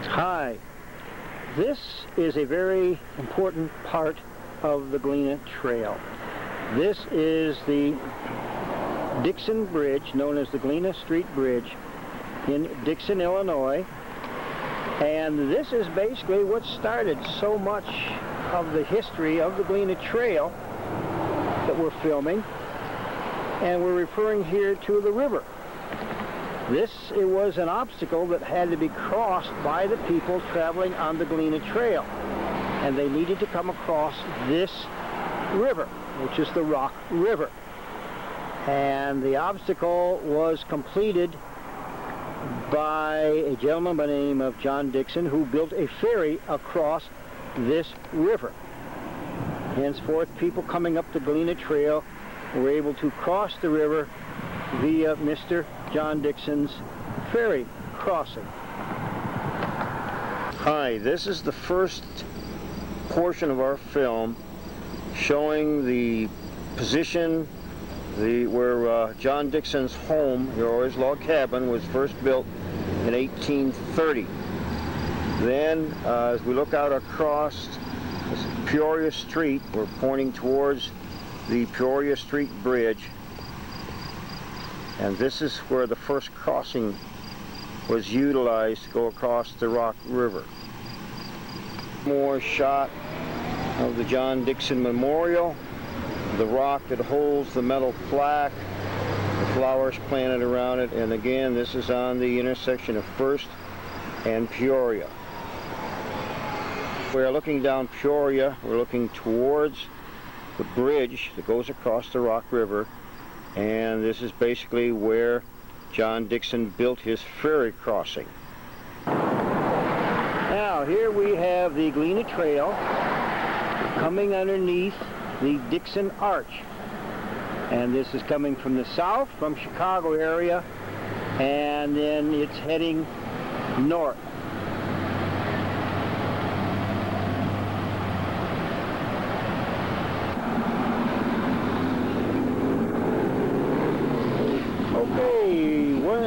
Hi, this is a very important part of the Galena Trail. This is the Dixon Bridge, known as the Galena Street Bridge in Dixon, Illinois. And this is basically what started so much of the history of the Galena Trail that we're filming. And we're referring here to the river. It was an obstacle that had to be crossed by the people traveling on the Galena Trail. And they needed to come across this river, which is the Rock River. And the obstacle was completed by a gentleman by the name of John Dixon, who built a ferry across this river. Henceforth, people coming up the Galena Trail were able to cross the river via Mr. John Dixon's ferry crossing. Hi, this is the first portion of our film showing the position where John Dixon's home, or his log cabin, was first built in 1830. Then, as we look out across Peoria Street, we're pointing towards the Peoria Street Bridge. And this is where the first crossing was utilized to go across the Rock River. More shot of the John Dixon Memorial, the rock that holds the metal plaque, the flowers planted around it, and again, this is on the intersection of First and Peoria. We're looking down Peoria, we're looking towards the bridge that goes across the Rock River, and this is basically where John Dixon built his ferry crossing. Now here we have the Galena Trail coming underneath the Dixon Arch, and this is coming from the south, from Chicago area, and then it's heading north.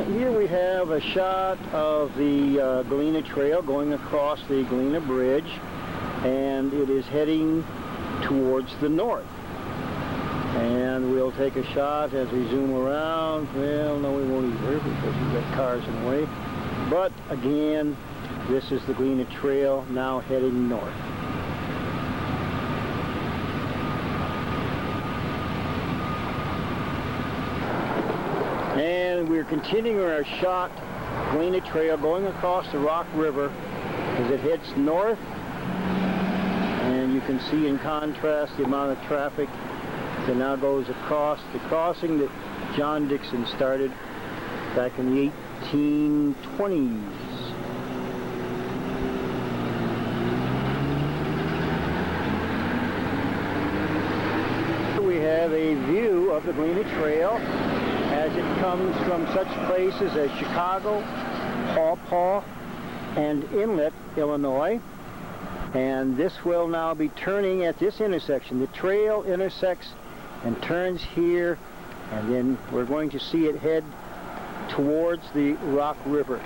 Here we have a shot of the Galena Trail going across the Galena Bridge, and it is heading towards the north. And we'll take a shot as we zoom around. Well, no, we won't either because we've got cars in the way. But again, this is the Galena Trail now heading north. And we're continuing our shot, Galena Trail, going across the Rock River as it heads north. And you can see in contrast the amount of traffic that now goes across the crossing that John Dixon started back in the 1820s. Here we have a view of the Galena Trail as it comes from such places as Chicago, Paw Paw, and Inlet, Illinois. And this will now be turning at this intersection. The trail intersects and turns here, and then we're going to see it head towards the Rock River.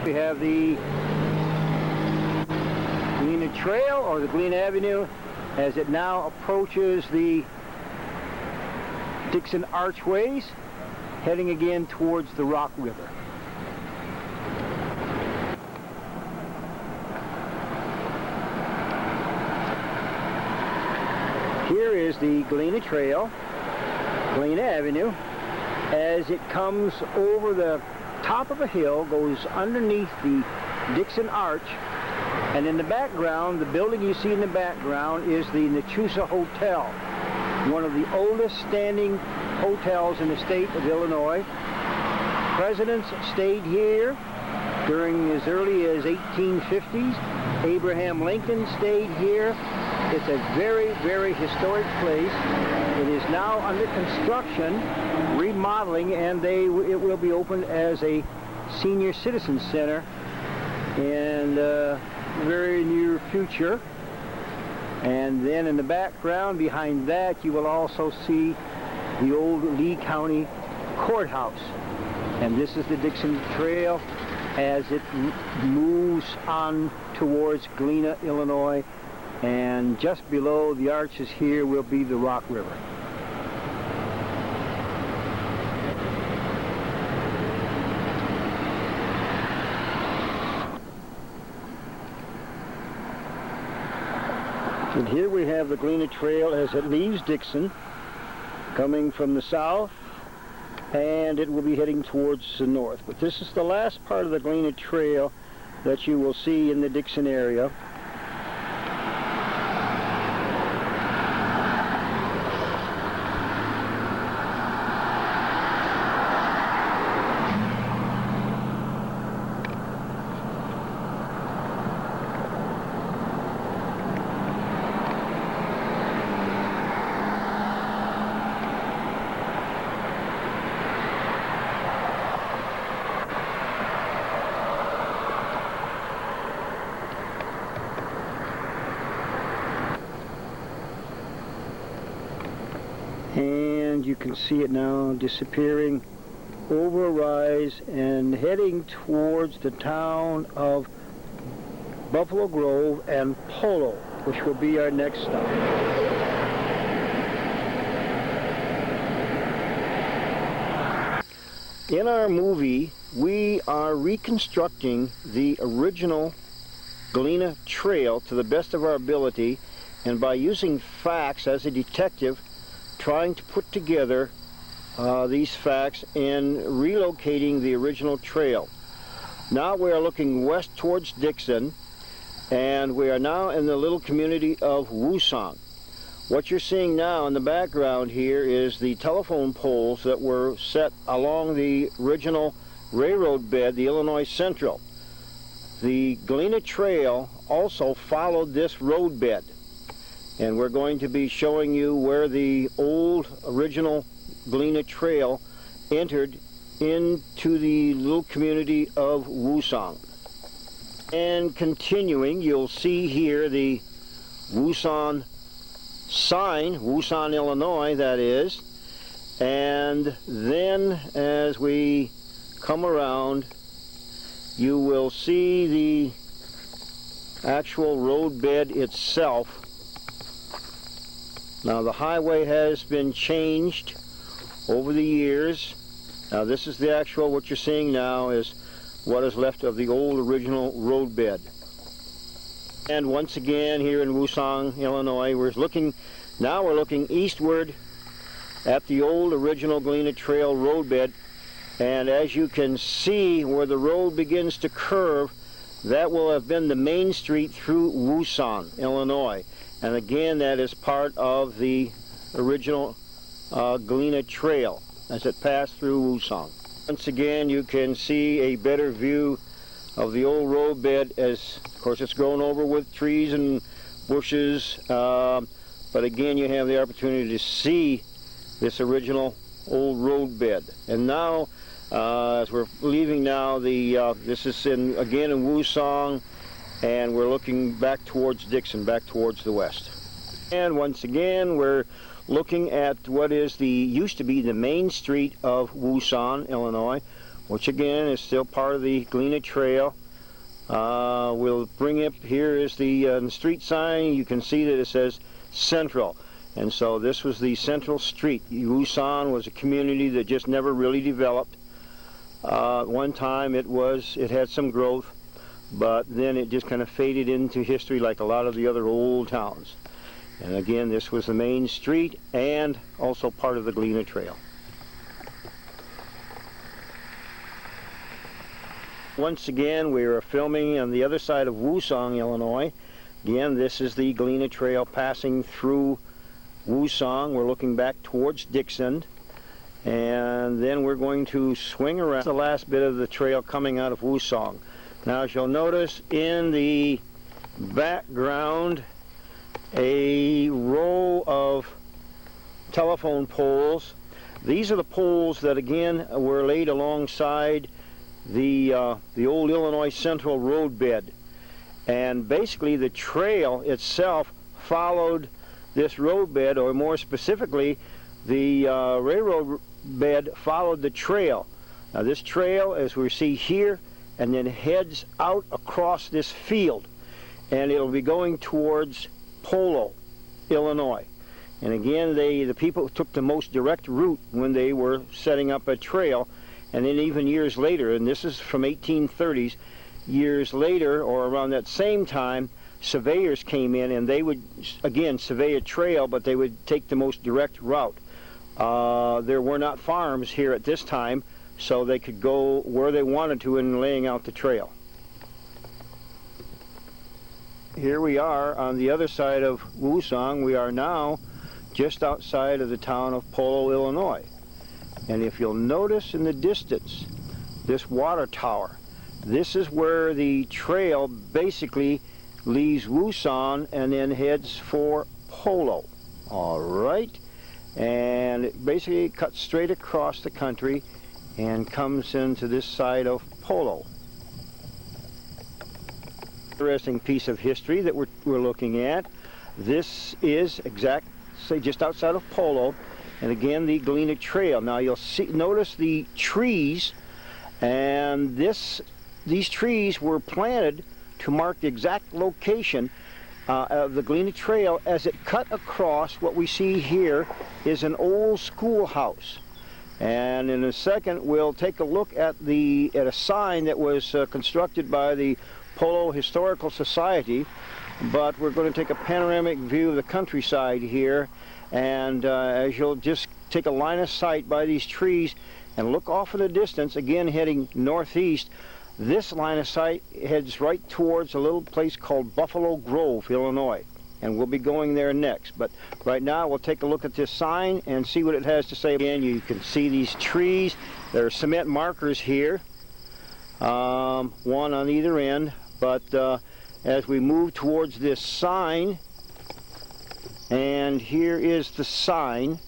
We have the Galena Trail, or the Galena Avenue, as it now approaches the Dixon Archways, heading again towards the Rock River. Here is the Galena Trail, Galena Avenue, as it comes over the top of a hill, goes underneath the Dixon Arch. And in the background, the building you see in the background is the Nachusa Hotel, one of the oldest standing hotels in the state of Illinois. Presidents stayed here during as early as 1850s. Abraham Lincoln stayed here. It's a very, very historic place. It is now under construction, remodeling, and it will be opened as a senior citizen center in the very near future. And then in the background behind that you will also see the old Lee County Courthouse. And this is the Dixon Trail as it moves on towards Galena, Illinois. And just below the arches here will be the Rock River. And here we have the Galena Trail as it leaves Dixon, coming from the south, and it will be heading towards the north. But this is the last part of the Galena Trail that you will see in the Dixon area. And you can see it now disappearing over a rise and heading towards the town of BuffaloGrove and Polo, which will be our next stop. In our movie, we are reconstructing the original Galena Trail to the best of our ability, and by using facts as a detective, trying to put together these facts and relocating the original trail. Now we are looking west towards Dixon, and we are now in the little community of Woosong. What you're seeing now in the background here is the telephone poles that were set along the original railroad bed, the Illinois Central. The Galena Trail also followed this road bed, and we're going to be showing you where the old original Galena Trail entered into the little community of Woosong. And continuing, you'll see here the Woosong sign, Woosong, Illinois, that is. And then as we come around, you will see the actual road bed itself. Now the highway has been changed over the years. Now this is the actual, what you're seeing now is what is left of the old original road bed. And once again here in Woosong, Illinois, we're looking eastward at the old original Galena Trail road bed. And as you can see where the road begins to curve, that will have been the main street through Woosong, Illinois. And again, that is part of the original Galena Trail as it passed through Woosong. Once again, you can see a better view of the old road bed, as of course it's grown over with trees and bushes, but again you have the opportunity to see this original old road bed. And now, as we're leaving now, this is again in Woosong, and we're looking back towards Dixon, back towards the west. And once again, we're looking at what used to be the main street of Woosong, Illinois, which again is still part of the Galena Trail. We'll bring up, here is the street sign. You can see that it says Central. And so this was the Central Street. Woosong was a community that just never really developed. One time it had some growth, but then it just kind of faded into history like a lot of the other old towns. And again, this was the main street and also part of the Galena Trail. Once again, we are filming on the other side of Woosong, Illinois. Again, this is the Galena Trail passing through Woosong. We're looking back towards Dixon. And then we're going to swing around the last bit of the trail coming out of Woosong. Now, as you'll notice in the background, a row of telephone poles. These are the poles that again were laid alongside the old Illinois Central road bed. And basically the trail itself followed this roadbed, or more specifically, the railroad bed followed the trail. Now this trail, as we see here, and then heads out across this field, and it'll be going towards Polo, Illinois. And again, the people took the most direct route when they were setting up a trail, and then even years later, and this is from 1830s, years later, or around that same time, surveyors came in and they would, again, survey a trail, but they would take the most direct route. There were not farms here at this time, so they could go where they wanted to in laying out the trail. Here we are on the other side of Woosong. We are now just outside of the town of Polo, Illinois. And if you'll notice in the distance, this water tower, this is where the trail basically leaves Woosong and then heads for Polo. All right. And it basically cuts straight across the country and comes into this side of Polo. Interesting piece of history that we're looking at. This is say just outside of Polo, and again the Galena Trail. Now you'll notice the trees, and these trees were planted to mark the exact location of the Galena Trail as it cut across. What we see here is an old schoolhouse. And in a second we'll take a look at a sign that was constructed by the Polo Historical Society, but we're going to take a panoramic view of the countryside here, and as you'll just take a line of sight by these trees and look off in the distance, again heading northeast, this line of sight heads right towards a little place called BuffaloGrove, Illinois, and we'll be going there next. But right now we'll take a look at this sign and see what it has to say. Again, you can see these trees. There are cement markers here, one on either end, but as we move towards this sign, and here is the sign,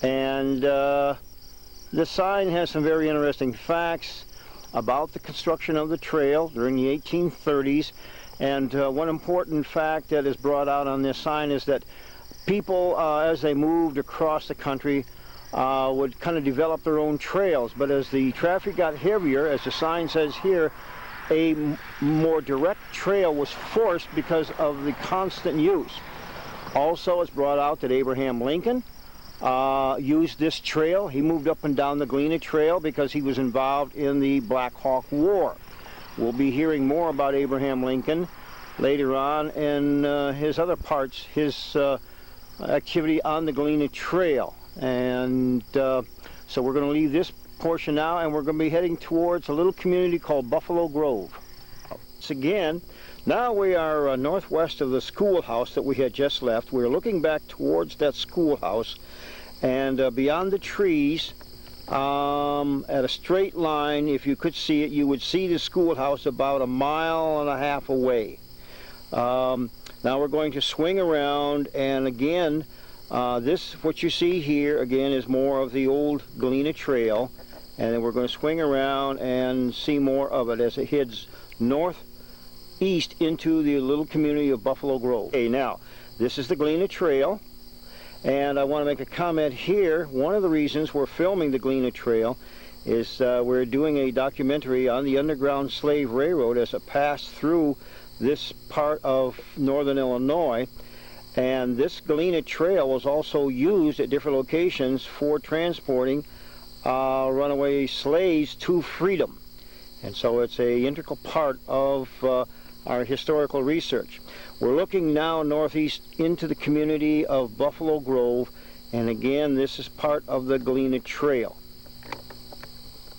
and the sign has some very interesting facts about the construction of the trail during the 1830s. And one important fact that is brought out on this sign is that people, as they moved across the country, would kind of develop their own trails. But as the traffic got heavier, as the sign says here, a more direct trail was forced because of the constant use. Also, it's brought out that Abraham Lincoln used this trail. He moved up and down the Galena Trail because he was involved in the Blackhawk War. We'll be hearing more about Abraham Lincoln later on in his other parts, his activity on the Galena Trail. And so we're going to leave this portion now, and we're going to be heading towards a little community called BuffaloGrove. Once again, now we are northwest of the schoolhouse that we had just left. We're looking back towards that schoolhouse, and beyond the trees, at a straight line, if you could see it, you would see the schoolhouse about 1.5 miles away. Now we're going to swing around, and again, what you see here again is more of the old Galena Trail, and then we're going to swing around and see more of it as it heads northeast into the little community of BuffaloGrove. Okay, now this is the Galena Trail, and I want to make a comment here. One of the reasons we're filming the Galena Trail is we're doing a documentary on the Underground Slave Railroad as it passed through this part of northern Illinois. And this Galena Trail was also used at different locations for transporting runaway slaves to freedom. And so it's an integral part of our historical research. We're looking now northeast into the community of BuffaloGrove, and again, this is part of the Galena Trail.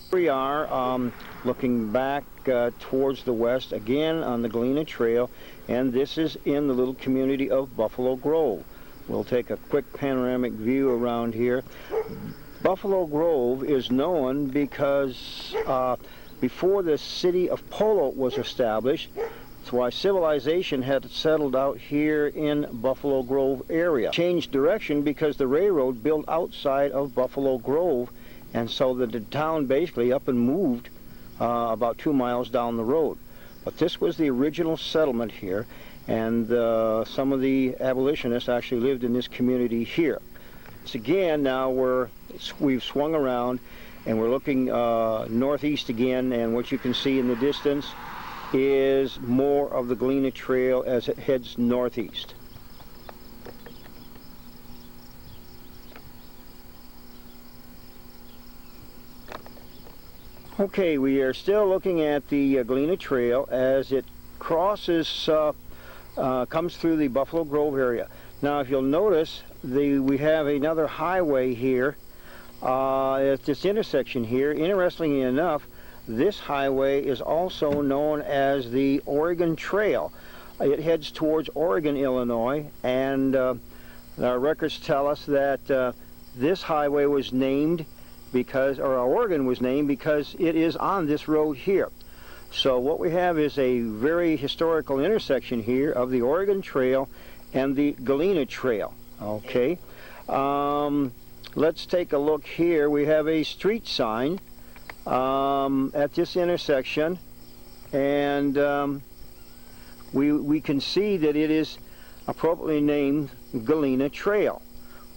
Here we are looking back towards the west, again on the Galena Trail, and this is in the little community of BuffaloGrove. We'll take a quick panoramic view around here. BuffaloGrove is known because before the city of Polo was established, that's why civilization had settled out here in BuffaloGrove area. Changed direction because the railroad built outside of BuffaloGrove, and so the town basically up and moved about 2 miles down the road. But this was the original settlement here, and some of the abolitionists actually lived in this community here. So again, now we've swung around and we're looking northeast again, and what you can see in the distance is more of the Galena Trail as it heads northeast. Okay, we are still looking at the Galena Trail as it crosses, comes through the BuffaloGrove area. Now, if you'll notice, we have another highway here at this intersection here. Interestingly enough, this highway is also known as the Oregon Trail. It heads towards Oregon, Illinois, and our records tell us that this highway was named because, or Oregon was named because it is on this road here. So what we have is a very historical intersection here of the Oregon Trail and the Galena Trail. Okay, let's take a look here. We have a street sign at this intersection, and we can see that it is appropriately named Galena Trail,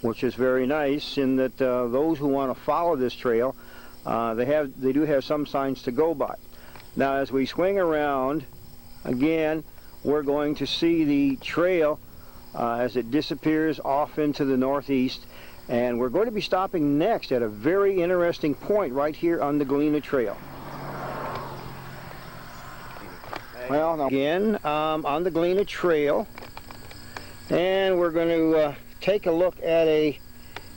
which is very nice in that those who want to follow this trail, they do have some signs to go by. Now, as we swing around, again, we're going to see the trail as it disappears off into the northeast, and we're going to be stopping next at a very interesting point right here on the Galena Trail. Well, now again, on the Galena Trail, and we're going to take a look at a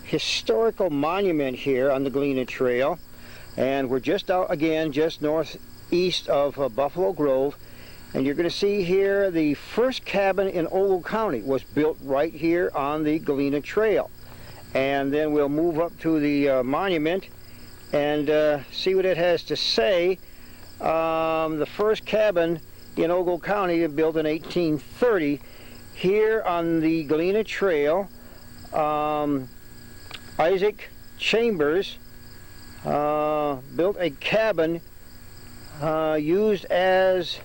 historical monument here on the Galena Trail, and we're just out again just northeast of BuffaloGrove, and you're going to see here the first cabin in Ogle County was built right here on the Galena Trail. And then we'll move up to the monument and see what it has to say. The first cabin in Ogle County built in 1830 here on the Galena Trail. Isaac Chambers built a cabin used as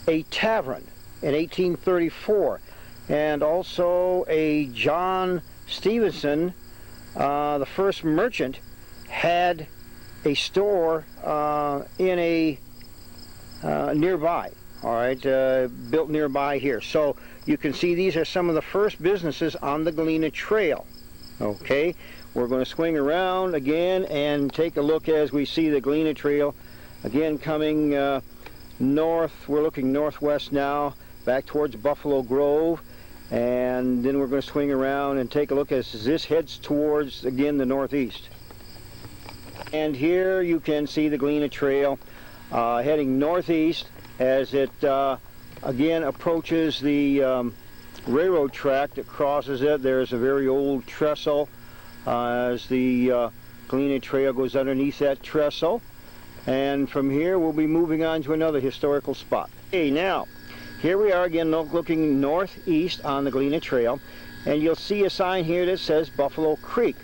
a tavern in 1834, and also a John Stevenson, the first merchant, had a store in a nearby. All right, built nearby here. So you can see these are some of the first businesses on the Galena Trail. Okay, we're going to swing around again and take a look as we see the Galena Trail again coming north. We're looking northwest now, back towards BuffaloGrove, and then we're going to swing around and take a look as this heads towards, again, the northeast. And here you can see the Galena Trail heading northeast as it again approaches the railroad track that crosses it. There's a very old trestle as the Galena Trail goes underneath that trestle. And from here we'll be moving on to another historical spot. Okay, now here we are again looking northeast on the Galena Trail, and you'll see a sign here that says Buffalo Creek.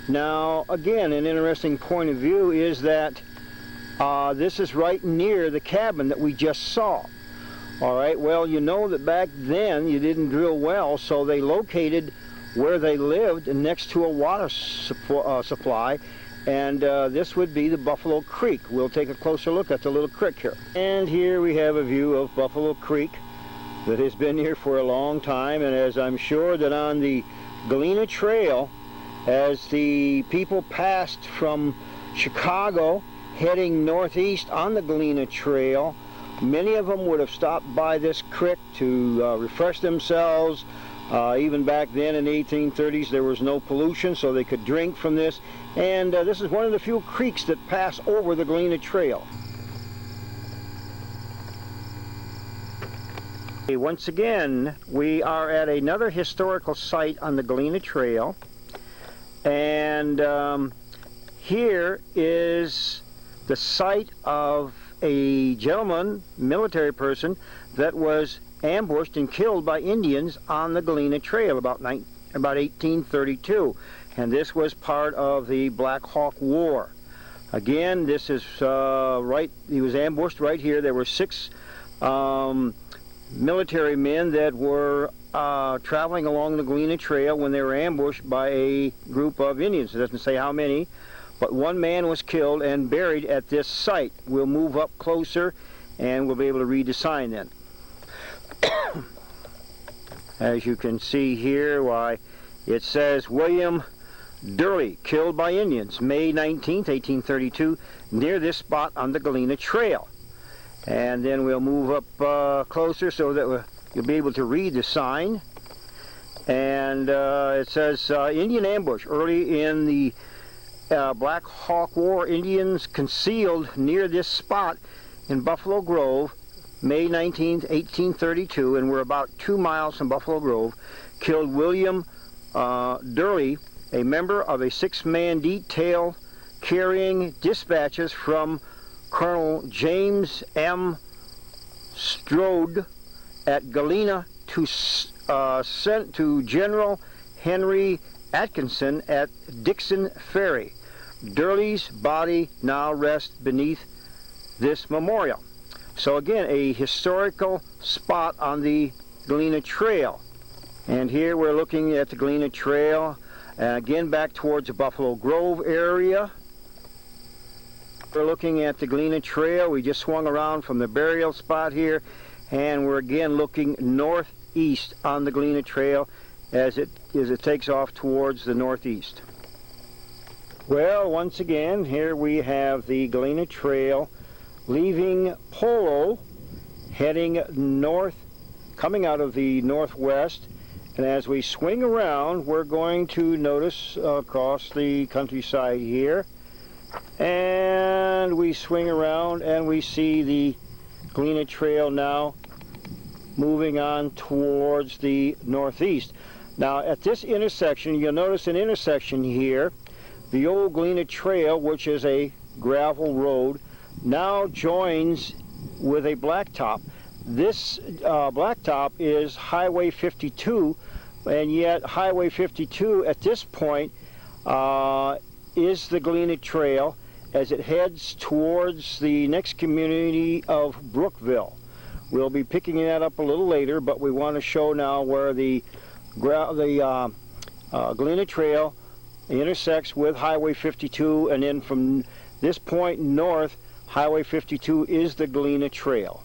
Now again, an interesting point of view is that this is right near the cabin that we just saw. All right, well, you know that back then you didn't drill wells, so they located where they lived next to a water supply, and this would be the Buffalo Creek. We'll take a closer look at the little creek here. And here we have a view of Buffalo Creek that has been here for a long time, and as I'm sure that on the Galena Trail, as the people passed from Chicago heading northeast on the Galena Trail, many of them would have stopped by this creek to refresh themselves. Even back then in the 1830s there was no pollution, so they could drink from this, and this is one of the few creeks that pass over the Galena Trail. Okay, once again we are at another historical site on the Galena Trail, and here is the site of a gentleman, military person, that was ambushed and killed by Indians on the Galena Trail about 1832, and this was part of the Blackhawk War. Again, this is right, he was ambushed right here. There were 6 military men that were traveling along the Galena Trail when they were ambushed by a group of Indians. It doesn't say how many, but one man was killed and buried at this site. We'll move up closer and we'll be able to read the sign then. As you can see here, why, it says William Durley, killed by Indians, May 19th, 1832, near this spot on the Galena Trail. And then we'll move up closer so that you'll be able to read the sign. And it says, Indian ambush. Early in the Blackhawk War, Indians concealed near this spot in Buffalo Grove, May 19th, 1832, and we're about 2 miles from Buffalo Grove, killed William Durley, a member of a 6-man detail carrying dispatches from Colonel James M. Strode at Galena to sent to General Henry Atkinson at Dixon Ferry. Durley's body now rests beneath this memorial. So again, a historical spot on the Galena Trail. And here we're looking at the Galena Trail, again back towards the Buffalo Grove area. We're looking at the Galena Trail. We just swung around from the burial spot here, and we're again looking northeast on the Galena Trail as it takes off towards the northeast. Well, once again, here we have the Galena Trail leaving Polo, heading north, coming out of the northwest, and as we swing around, we're going to notice across the countryside here, and we swing around and we see the Galena Trail now moving on towards the northeast. Now at this intersection, you'll notice an intersection here. The old Galena Trail, which is a gravel road, now joins with a blacktop. This blacktop is Highway 52, and yet Highway 52 at this point is the Galena Trail as it heads towards the next community of Brookville. We'll be picking that up a little later, but we want to show now where the Galena Trail intersects with Highway 52, and then from this point north, Highway 52 is the Galena Trail.